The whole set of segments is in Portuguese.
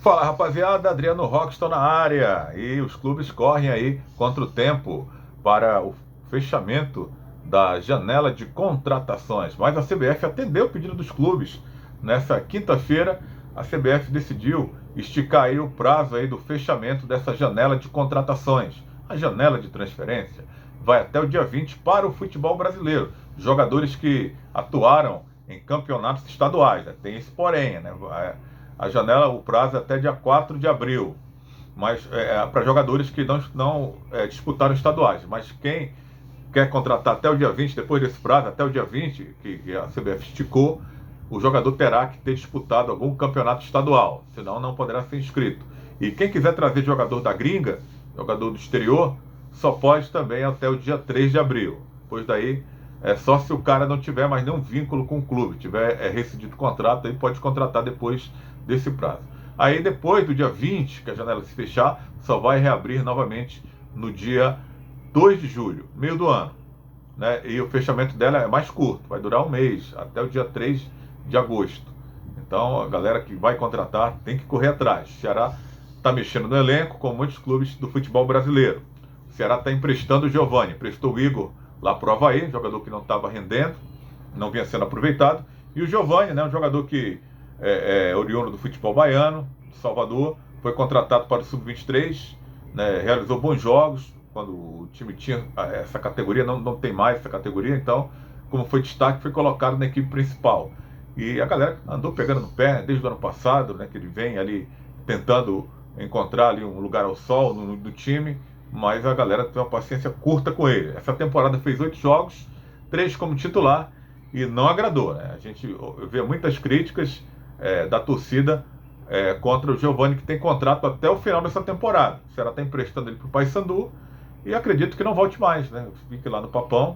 Fala rapaziada, Adriano Rockstar na área e os clubes correm aí contra o tempo para o fechamento da janela de contratações. Mas a CBF atendeu o pedido dos clubes. Nessa quinta-feira, a CBF decidiu esticar aí o prazo aí do fechamento dessa janela de contratações. A janela de transferência vai até o dia 20 para o futebol brasileiro. Jogadores que atuaram em campeonatos estaduais, né? Tem esse porém, né? A janela, o prazo é até dia 4 de abril, mas para jogadores que não disputaram estaduais. Mas quem quer contratar até o dia 20, depois desse prazo, até o dia 20, que a CBF esticou, o jogador terá que ter disputado algum campeonato estadual, senão não poderá ser inscrito. E quem quiser trazer jogador da gringa, jogador do exterior, só pode também até o dia 3 de abril. Pois daí é só se o cara não tiver mais nenhum vínculo com o clube, tiver rescindido o contrato, aí pode contratar depois desse prazo. Aí depois do dia 20, que a janela se fechar, só vai reabrir novamente no dia 2 de julho, meio do ano. Né? E o fechamento dela é mais curto, vai durar um mês, até o dia 3 de agosto. Então a galera que vai contratar tem que correr atrás. O Ceará está mexendo no elenco, com muitos clubes do futebol brasileiro. O Ceará está emprestando o Giovani, prestou o Igor lá para o Avaí, jogador que não estava rendendo, não vinha sendo aproveitado. E o Giovani, né, um jogador que é oriundo do futebol baiano, de Salvador, foi contratado para o Sub-23, né, realizou bons jogos, quando o time tinha essa categoria, não tem mais essa categoria, então, como foi destaque, foi colocado na equipe principal. E a galera andou pegando no pé desde o ano passado, né, que ele vem ali tentando encontrar ali um lugar ao sol no time, mas a galera tem uma paciência curta com ele. Essa temporada fez 8 jogos, 3 como titular, e não agradou. Né? A gente vê muitas críticas da torcida contra o Giovani, que tem contrato até o final dessa temporada. O Ceará está emprestando ele para o Paysandu e acredito que não volte mais. Né? Fique lá no Papão.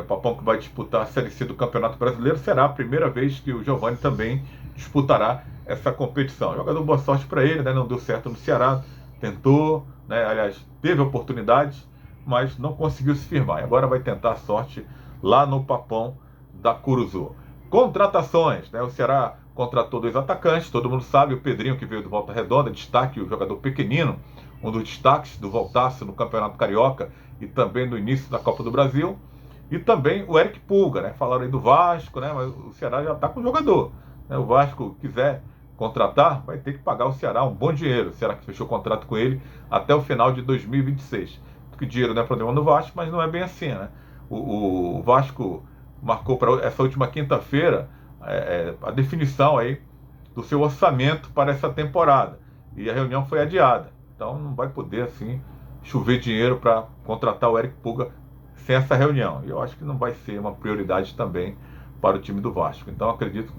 O Papão que vai disputar a Série C do Campeonato Brasileiro, será a primeira vez que o Giovani também disputará essa competição. Jogador, boa sorte para ele, né? Não deu certo no Ceará, tentou, né? Aliás, teve oportunidades, mas não conseguiu se firmar. E agora vai tentar a sorte lá no Papão da Curuzu. Contratações, né? O Ceará contratou 2 atacantes, todo mundo sabe, o Pedrinho que veio do Volta Redonda, destaque, o jogador pequenino, um dos destaques do Voltaço no Campeonato Carioca e também no início da Copa do Brasil. E também o Eric Pulga, né? Falaram aí do Vasco, né? Mas o Ceará já está com o jogador. Né? O Vasco quiser contratar, vai ter que pagar o Ceará um bom dinheiro. O Ceará que fechou o contrato com ele até o final de 2026. Porque dinheiro não é problema no Vasco, mas não é bem assim, né? O Vasco marcou para essa última quinta-feira a definição aí do seu orçamento para essa temporada. E a reunião foi adiada. Então não vai poder, assim, chover dinheiro para contratar o Eric Pulga sem essa reunião. E eu acho que não vai ser uma prioridade também para o time do Vasco. Então acredito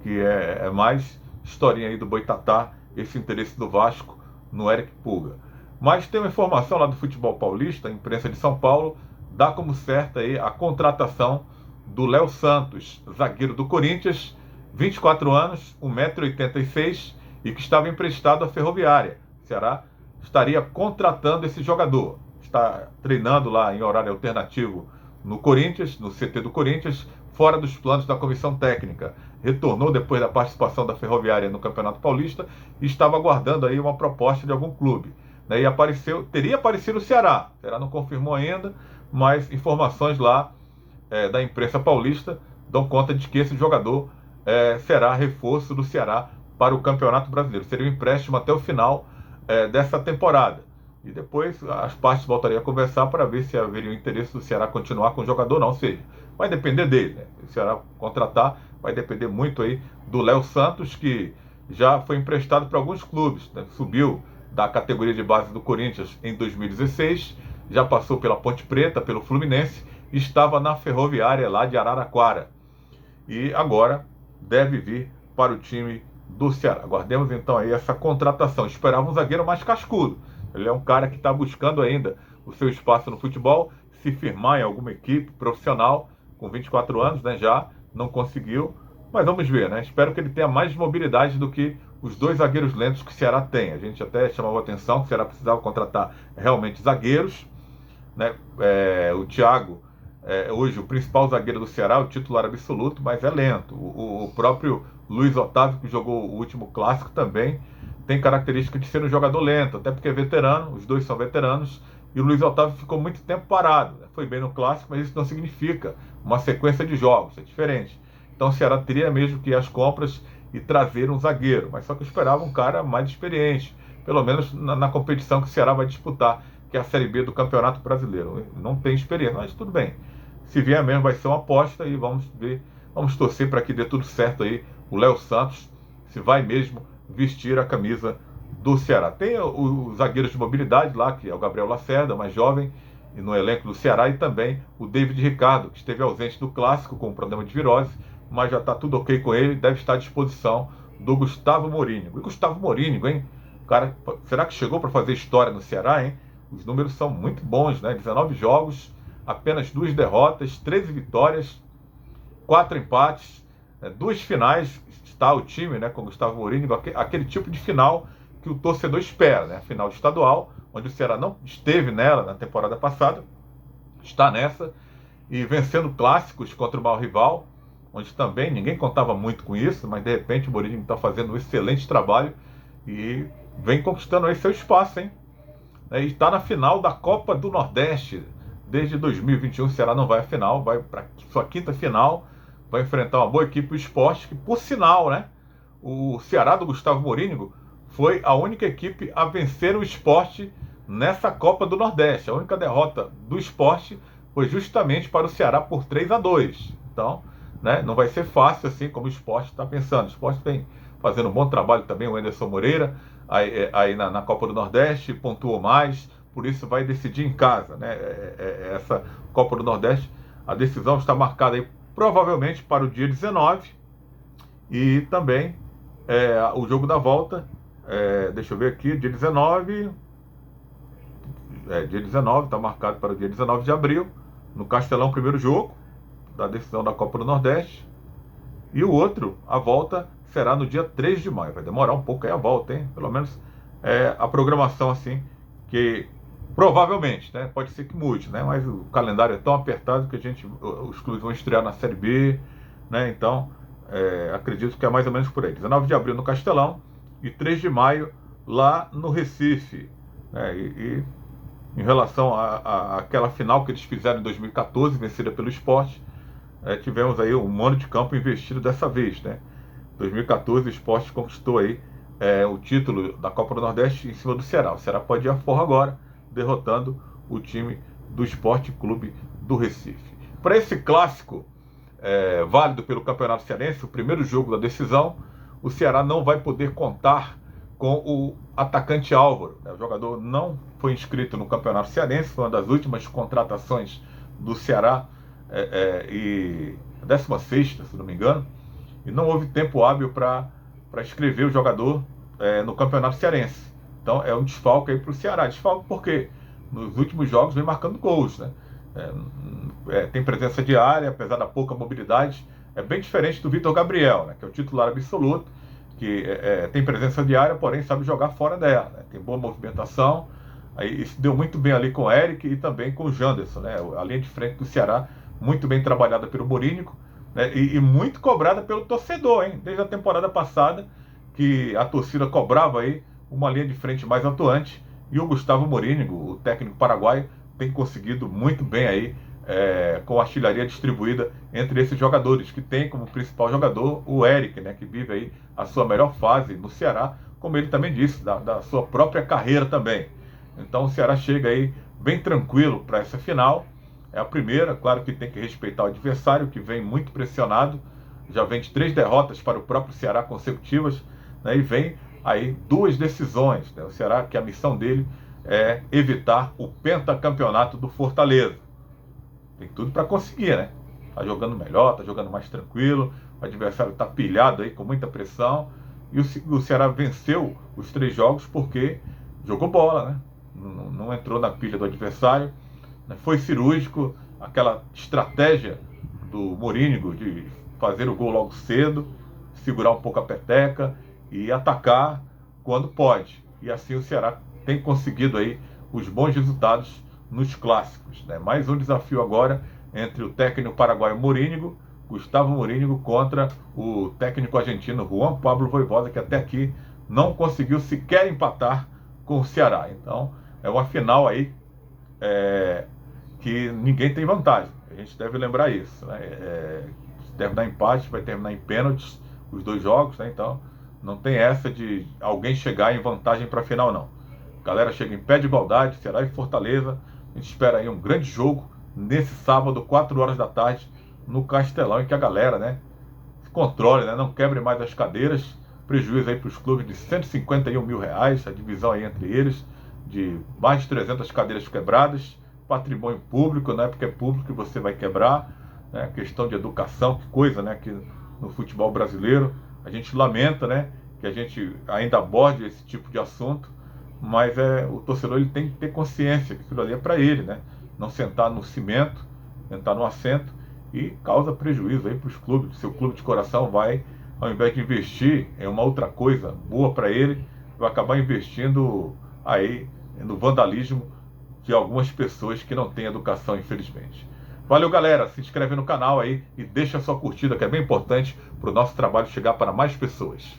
que é mais historinha aí do Boitatá, esse interesse do Vasco no Eric Pulga. Mas tem uma informação lá do futebol paulista, a imprensa de São Paulo, dá como certa aí a contratação do Léo Santos, zagueiro do Corinthians, 24 anos, 1,86 m e que estava emprestado à Ferroviária. O Ceará estaria contratando esse jogador. Está treinando lá em horário alternativo no Corinthians, no CT do Corinthians, fora dos planos da comissão técnica. Retornou depois da participação da Ferroviária no Campeonato Paulista e estava aguardando aí uma proposta de algum clube. E teria aparecido o Ceará. O Ceará não confirmou ainda, mas informações lá da imprensa paulista dão conta de que esse jogador será reforço do Ceará para o Campeonato Brasileiro. Seria um empréstimo até o final dessa temporada. E depois as partes voltariam a conversar para ver se haveria o interesse do Ceará continuar com o jogador ou não. Ou seja, vai depender dele. Né? Se o Ceará contratar, vai depender muito aí do Léo Santos, que já foi emprestado para alguns clubes. Né? Subiu da categoria de base do Corinthians em 2016, já passou pela Ponte Preta, pelo Fluminense, e estava na Ferroviária lá de Araraquara. E agora deve vir para o time do Ceará. Aguardemos então aí essa contratação. Esperava um zagueiro mais cascudo. Ele é um cara que está buscando ainda o seu espaço no futebol, se firmar em alguma equipe profissional, com 24 anos, né, já não conseguiu, mas vamos ver, né? Espero que ele tenha mais mobilidade do que os 2 zagueiros lentos que o Ceará tem. A gente até chamava a atenção que o Ceará precisava contratar realmente zagueiros, né? O Thiago, hoje o principal zagueiro do Ceará, o titular absoluto, mas é lento. O próprio Luiz Otávio, que jogou o último clássico também, tem característica de ser um jogador lento, até porque é veterano, os dois são veteranos, e o Luiz Otávio ficou muito tempo parado. Foi bem no Clássico, mas isso não significa uma sequência de jogos, é diferente. Então o Ceará teria mesmo que ir às compras e trazer um zagueiro, mas só que eu esperava um cara mais experiente, pelo menos na competição que o Ceará vai disputar, que é a Série B do Campeonato Brasileiro. Não tem experiência, mas tudo bem. Se vier mesmo, vai ser uma aposta e vamos ver, vamos torcer para que dê tudo certo aí. O Léo Santos, se vai mesmo vestir a camisa do Ceará. Tem os zagueiros de mobilidade lá, que é o Gabriel Lacerda, mais jovem, e no elenco do Ceará, e também o David Ricardo, que esteve ausente do Clássico com um problema de virose, mas já está tudo ok com ele, deve estar à disposição do Gustavo Morínigo. E Gustavo Morínigo, hein? Cara, será que chegou para fazer história no Ceará, hein? Os números são muito bons, né? 19 jogos, apenas 2 derrotas, 13 vitórias, 4 empates, 2 finais. Está o time, né, com o Gustavo Morínigo, aquele tipo de final que o torcedor espera, né? Final estadual, onde o Ceará não esteve nela na temporada passada, está nessa, e vencendo clássicos contra o maior rival, onde também ninguém contava muito com isso, mas de repente o Morínigo está fazendo um excelente trabalho e vem conquistando aí seu espaço, hein? E está na final da Copa do Nordeste. Desde 2021 o Ceará não vai à final, vai para sua quinta final, vai enfrentar uma boa equipe, o Sport, que por sinal, né, o Ceará do Gustavo Morínigo foi a única equipe a vencer o Sport nessa Copa do Nordeste. A única derrota do Sport foi justamente para o Ceará por 3-2. Então, né, não vai ser fácil assim como o Sport está pensando. O Sport vem fazendo um bom trabalho também, o Anderson Moreira, aí na Copa do Nordeste, pontuou mais, por isso vai decidir em casa, né? Essa Copa do Nordeste, a decisão está marcada aí provavelmente para o dia 19, e também o jogo da volta, deixa eu ver aqui, dia 19, está marcado para o dia 19 de abril, no Castelão, primeiro jogo da decisão da Copa do Nordeste, e o outro, a volta, será no dia 3 de maio. Vai demorar um pouco aí a volta, hein? Pelo menos a programação assim, que provavelmente, né? Pode ser que mude, né? Mas o calendário é tão apertado que os clubes vão estrear na Série B, né? Então, acredito que é mais ou menos por aí. 19 de abril no Castelão e 3 de maio lá no Recife, né? E em relação àquela final que eles fizeram em 2014, vencida pelo Sport, tivemos aí um mano de campo investido dessa vez, né? 2014 o Sport conquistou aí o título da Copa do Nordeste em cima do Ceará. O Ceará pode ir a forra agora, derrotando o time do Sport Clube do Recife. Para esse clássico válido pelo Campeonato Cearense, o primeiro jogo da decisão, o Ceará não vai poder contar com o atacante Álvaro, né? O jogador não foi inscrito no Campeonato Cearense, foi uma das últimas contratações do Ceará, e a 16ª, se não me engano, e não houve tempo hábil para inscrever o jogador no Campeonato Cearense. Então é um desfalque aí para o Ceará. Desfalque porque nos últimos jogos vem marcando gols, né? Tem presença de área, apesar da pouca mobilidade. É bem diferente do Vitor Gabriel, né, que é o titular absoluto, que tem presença de área, porém sabe jogar fora dela, né? Tem boa movimentação. Aí isso deu muito bem ali com o Eric e também com o Janderson, né? A linha de frente do Ceará muito bem trabalhada pelo Morínigo, né? E muito cobrada pelo torcedor, hein? Desde a temporada passada, que a torcida cobrava aí uma linha de frente mais atuante, e o Gustavo Morínigo, o técnico paraguaio, tem conseguido muito bem aí, com a artilharia distribuída entre esses jogadores, que tem como principal jogador o Eric, né, que vive aí a sua melhor fase no Ceará, como ele também disse, da sua própria carreira também. Então o Ceará chega aí bem tranquilo para essa final. É a primeira, claro que tem que respeitar o adversário, que vem muito pressionado, já vem de 3 derrotas para o próprio Ceará consecutivas, né, e vem aí 2 decisões, né? O Ceará, que a missão dele é evitar o pentacampeonato do Fortaleza. Tem tudo para conseguir, né? Tá jogando melhor, tá jogando mais tranquilo, o adversário tá pilhado aí com muita pressão, e o Ceará venceu os 3 jogos porque jogou bola, né? Não entrou na pilha do adversário, né? Foi cirúrgico, aquela estratégia do Morínigo de fazer o gol logo cedo, segurar um pouco a peteca e atacar quando pode. E assim o Ceará tem conseguido aí os bons resultados nos clássicos, né? Mais um desafio agora entre o técnico paraguaio Gustavo Morínigo, contra o técnico argentino Juan Pablo Vojvoda, que até aqui não conseguiu sequer empatar com o Ceará. Então, é uma final aí que ninguém tem vantagem. A gente deve lembrar isso, né? Deve dar empate, vai terminar em pênaltis os dois jogos, né? Então, não tem essa de alguém chegar em vantagem para a final, não. A galera chega em pé de igualdade, Ceará e Fortaleza. A gente espera aí um grande jogo nesse sábado, 4 horas da tarde, no Castelão, em que a galera, né, se controle, né, não quebre mais as cadeiras. Prejuízo aí para os clubes de R$ 151 mil, a divisão aí entre eles, de mais de 300 cadeiras quebradas, patrimônio público, não é porque é público que você vai quebrar, né, questão de educação, que coisa, né, que no futebol brasileiro a gente lamenta, né, que a gente ainda aborde esse tipo de assunto, mas o torcedor ele tem que ter consciência que aquilo ali é para ele, né, não sentar no cimento, sentar no assento e causa prejuízo aí para os clubes. Seu clube de coração vai, ao invés de investir em uma outra coisa boa para ele, vai acabar investindo aí no vandalismo de algumas pessoas que não têm educação, infelizmente. Valeu, galera. Se inscreve no canal aí e deixa a sua curtida, que é bem importante para o nosso trabalho chegar para mais pessoas.